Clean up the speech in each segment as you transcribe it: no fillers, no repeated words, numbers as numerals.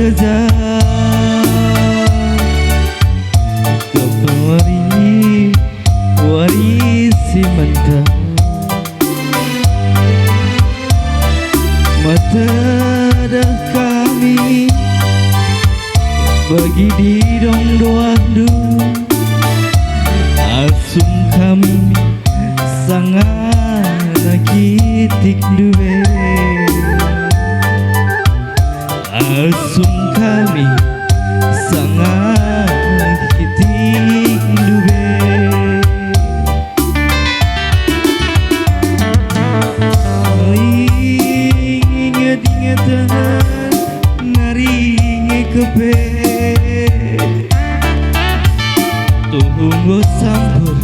kejar kembali warisi mentah mata dah kami bagi di dong doandu asum kami sangat nakitik duwe asum kami sangat nakitik duwe ingat-ingatan naringe kepe tunggu sampur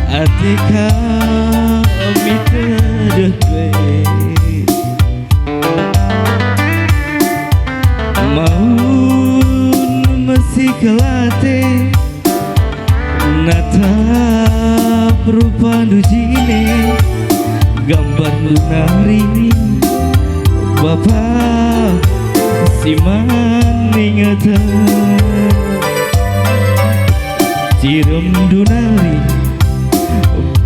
ati kami terdekwe maun masih kelate natap rupa dujine gambar lunari bapak siman ingatan Cirum dunari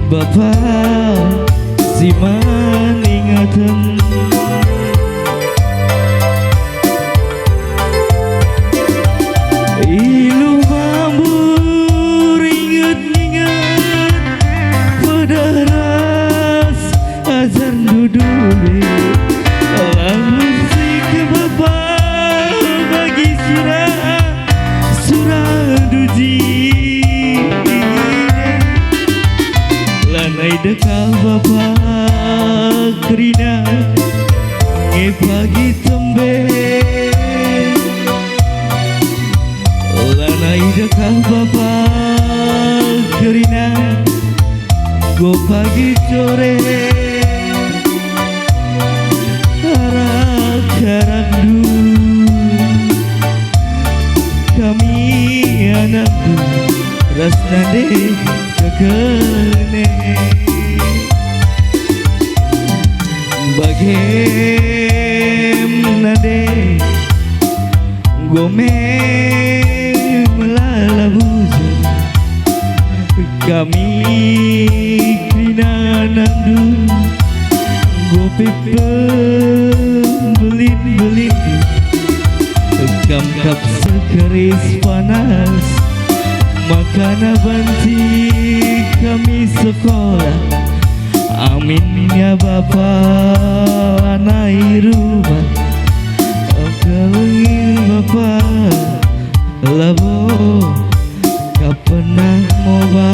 Bapak siman ingatan Ilu mambur ingat-ingat Padaras azan dudule lalu si ke Bapak bagi surah duji lanai dekal Bapak kerina nge pagi tembe lanai dekal Bapak kerina go pagi sore harap-harap kami anak rasna deh kekene bagaimana deh gome melala bujur kami kina nandu gope belin kamkap sekeris panas makana banti kami sekolah amin ya Bapak anai rumah kelengin Bapak labo kapenang moba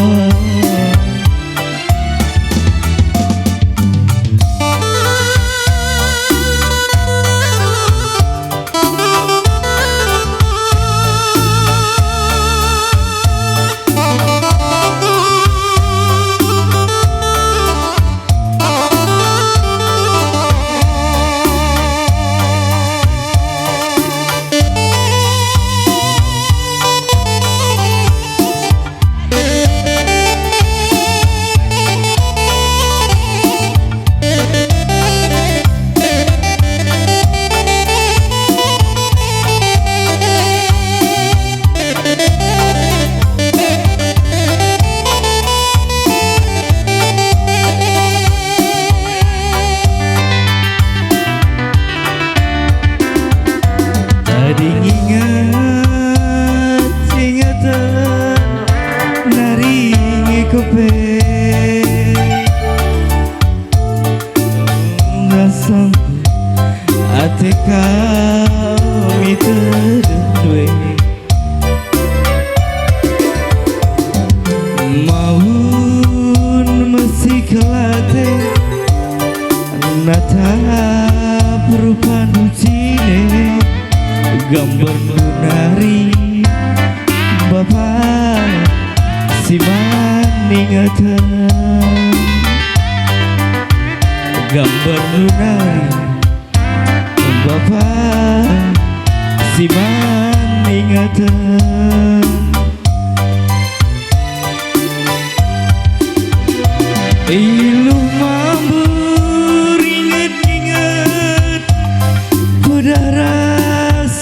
ate kami terdue maun masih kelate natap rupa nucine gambar lunari Bapak siman ingatan gambar lunari Bapak siman ingatan ilu mambur ingat-ingat padaras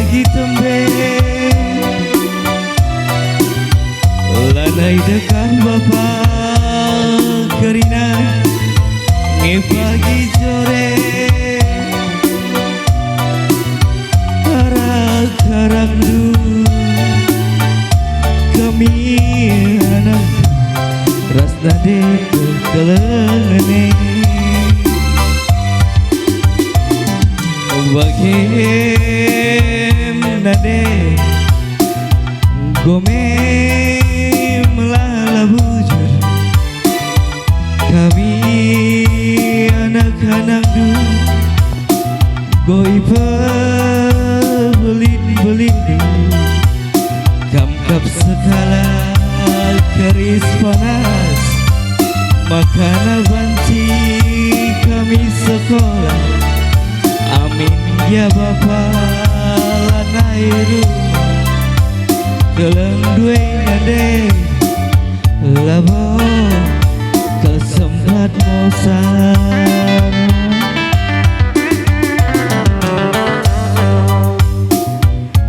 pagi tembe lanai dekat bapak kerina nge pagi sore harap-harap du kami anak rasna de kelengene bagem nade gome melala bujur kami anak-anak du goi belit-belit kamkap sekala keris panas makanan banci kami sekolah amin ya bapa lanai rumah geleng duwe nade labo